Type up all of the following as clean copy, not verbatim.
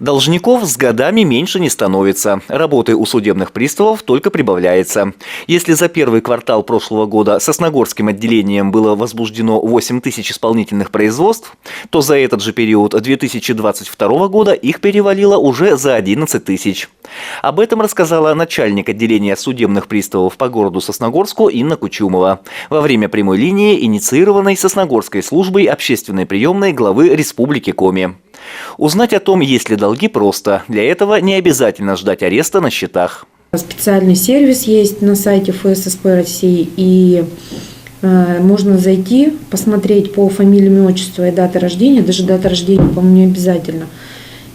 Должников с годами меньше не становится. Работы у судебных приставов только прибавляется. Если за первый квартал прошлого года Сосногорским отделением было возбуждено 8 тысяч исполнительных производств, то за этот же период 2022 года их перевалило уже за 11 тысяч. Об этом рассказала начальник отделения судебных приставов по городу Сосногорску Инна Кучумова во время прямой линии, инициированной Сосногорской службой общественной приемной главы Республики Коми. Узнать о том, есть ли долги, просто. Для этого не обязательно ждать ареста на счетах. Специальный сервис есть на сайте ФССП России, и можно зайти, посмотреть по фамилии, имя, отчеству и дате рождения. Даже дата рождения, по-моему, не обязательно.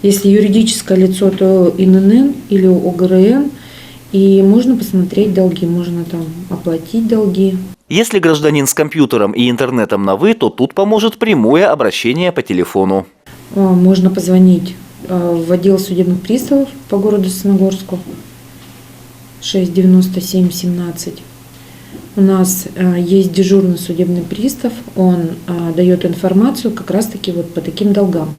Если юридическое лицо, то ИНН или ОГРН, и можно посмотреть долги, можно там оплатить долги. Если гражданин с компьютером и интернетом на «вы», то тут поможет прямое обращение по телефону. Можно позвонить в отдел судебных приставов по городу Сосногорску 697 17. У нас есть дежурный судебный пристав, он дает информацию как раз-таки вот по таким долгам.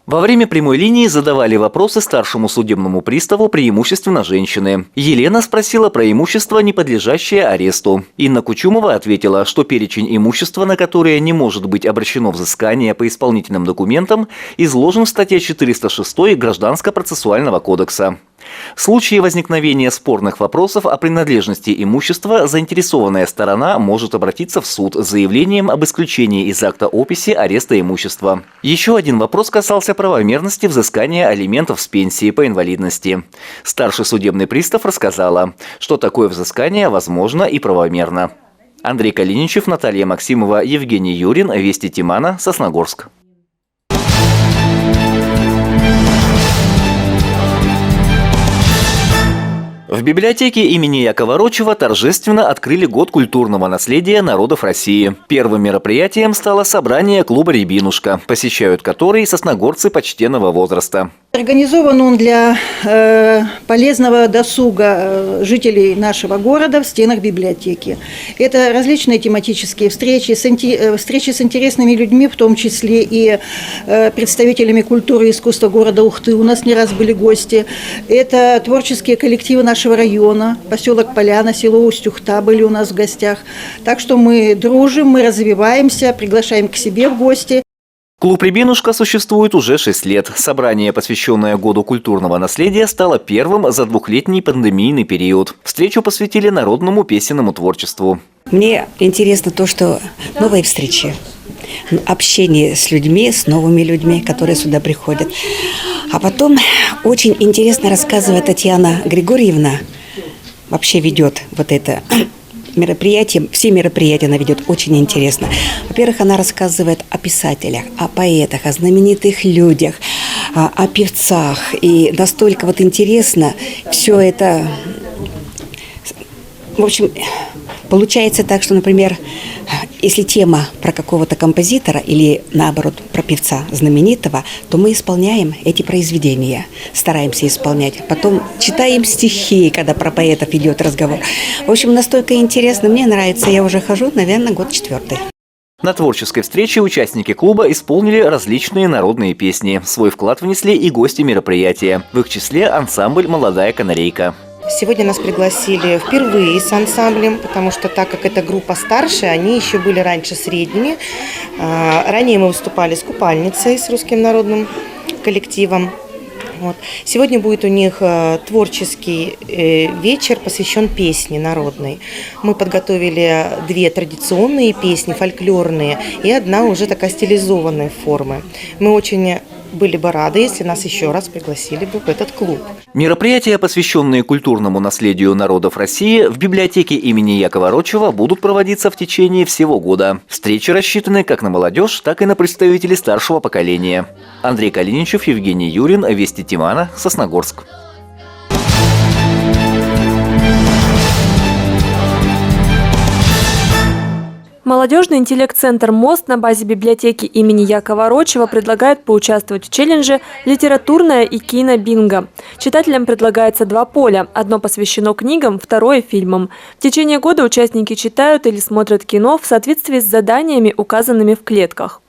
Во время прямой линии задавали вопросы старшему судебному приставу, преимущественно женщины. Елена спросила про имущество, не подлежащее аресту. Инна Кучумова ответила, что перечень имущества, на которое не может быть обращено взыскание по исполнительным документам, изложен в статье 406 Гражданско-процессуального кодекса. В случае возникновения спорных вопросов о принадлежности имущества заинтересованная сторона может обратиться в суд с заявлением об исключении из акта описи ареста имущества. Еще один вопрос касался правомерности взыскания алиментов с пенсии по инвалидности. Старший судебный пристав рассказала, что такое взыскание возможно и правомерно. Андрей Калиничев, Наталья Максимова, Евгений Юрин, Вести Тимана, Сосногорск. В библиотеке имени Якова Рочева торжественно открыли год культурного наследия народов России. Первым мероприятием стало собрание клуба «Рябинушка», посещают который сосногорцы почтенного возраста. Организован он для полезного досуга жителей нашего города в стенах библиотеки. Это различные тематические встречи с интересными людьми, в том числе и представителями культуры и искусства города Ухты. У нас не раз были гости. Это творческие коллективы нашего района, поселок Поляна, село Усть-Ухта были у нас в гостях. Так что мы дружим, мы развиваемся, приглашаем к себе в гости. Клуб «Рябинушка» существует уже 6 лет. Собрание, посвященное году культурного наследия, стало первым за двухлетний пандемийный период. Встречу посвятили народному песенному творчеству. Мне интересно то, что новые встречи, общение с людьми, с новыми людьми, которые сюда приходят. А потом очень интересно рассказывает Татьяна Григорьевна, вообще ведет вот это мероприятие, все мероприятия она ведет очень интересно. Во-первых, она рассказывает о писателях, о поэтах, о знаменитых людях, о певцах. И настолько вот интересно все это. В общем, получается так, что, например, если тема про какого-то композитора или, наоборот, про певца знаменитого, то мы исполняем эти произведения, стараемся исполнять. Потом читаем стихи, когда про поэтов идет разговор. В общем, настолько интересно, мне нравится. Я уже хожу, наверное, год 4-й. На творческой встрече участники клуба исполнили различные народные песни. Свой вклад внесли и гости мероприятия. В их числе ансамбль «Молодая канарейка». Сегодня нас пригласили впервые с ансамблем, потому что так как эта группа старше, они еще были раньше средними. Ранее мы выступали с «Купальницей», с русским народным коллективом. Вот. Сегодня будет у них творческий вечер, посвящен песне народной. Мы подготовили 2 традиционные песни, фольклорные, и 1 уже такая стилизованная формы. Мы очень были бы рады, если нас еще раз пригласили бы в этот клуб. Мероприятия, посвященные культурному наследию народов России, в библиотеке имени Якова Рочева будут проводиться в течение всего года. Встречи рассчитаны как на молодежь, так и на представителей старшего поколения. Андрей Калиничев, Евгений Юрин, Вести Тимана, Сосногорск. Молодежный интеллект-центр «Мост» на базе библиотеки имени Якова Рочева предлагает поучаствовать в челлендже «Литературное и кино-бинго». Читателям предлагается 2 поля. Одно посвящено книгам, второе – фильмам. В течение года участники читают или смотрят кино в соответствии с заданиями, указанными в клетках.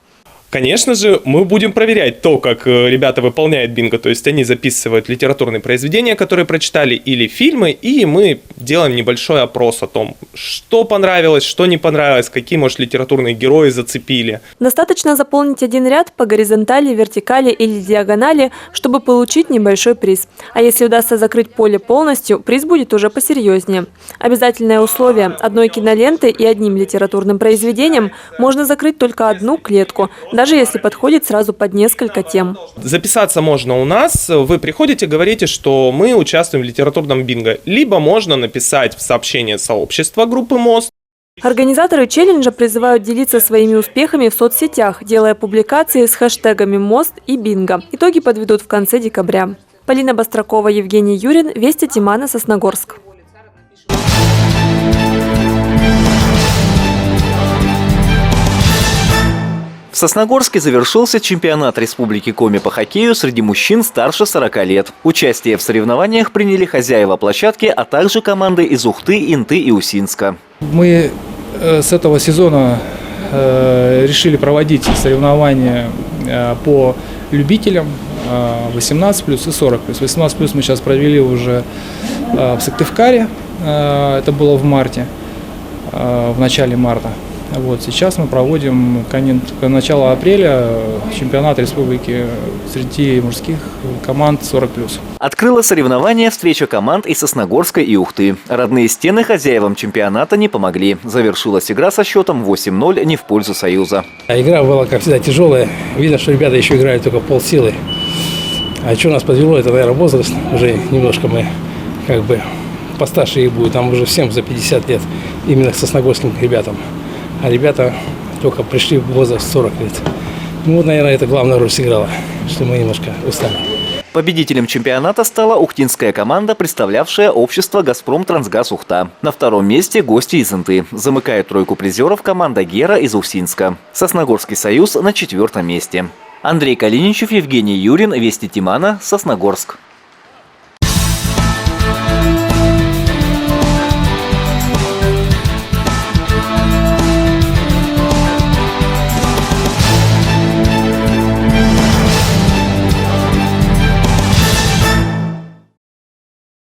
Конечно же, мы будем проверять то, как ребята выполняют бинго, то есть они записывают литературные произведения, которые прочитали, или фильмы, и мы делаем небольшой опрос о том, что понравилось, что не понравилось, какие, может, литературные герои зацепили. Достаточно заполнить один ряд по горизонтали, вертикали или диагонали, чтобы получить небольшой приз. А если удастся закрыть поле полностью, приз будет уже посерьезнее. Обязательное условие – одной кинолентой и одним литературным произведением можно закрыть только одну клетку, даже если подходит сразу под несколько тем. Записаться можно у нас. Вы приходите, говорите, что мы участвуем в литературном бинго. Либо можно написать в сообщение сообщества группы «Мост». Организаторы челленджа призывают делиться своими успехами в соцсетях, делая публикации с хэштегами «Мост» и «Бинго». Итоги подведут в конце декабря. Полина Бастракова, Евгений Юрин, Вести Тимана, Сосногорск. В Сосногорске завершился чемпионат Республики Коми по хоккею среди мужчин старше 40 лет. Участие в соревнованиях приняли хозяева площадки, а также команды из Ухты, Инты и Усинска. Мы с этого сезона решили проводить соревнования по любителям 18+, и 40+. 18+ мы сейчас провели уже в Сыктывкаре, это было в марте, в начале марта. Вот, сейчас мы проводим начало апреля чемпионат республики среди мужских команд 40+. Открыла соревнования встреча команд из Сосногорска и Ухты. Родные стены хозяевам чемпионата не помогли. Завершилась игра со счетом 8-0 не в пользу Союза. Игра была, как всегда, тяжелая. Видно, что ребята еще играют только полсилы. А что нас подвело, это, наверное, возраст. Уже немножко мы как бы постарше их будет. Там уже всем за 50 лет, именно к сосногорским ребятам. А ребята только пришли в возраст 40 лет. Ну вот, наверное, это главная роль сыграла, что мы немножко устали. Победителем чемпионата стала ухтинская команда, представлявшая общество «Газпром Трансгаз Ухта». На втором месте гости из Инты. Замыкает тройку призеров команда «Гера» из Усинска. Сосногорский союз на 4-м месте. Андрей Калиничев, Евгений Юрин, Вести Тимана, Сосногорск.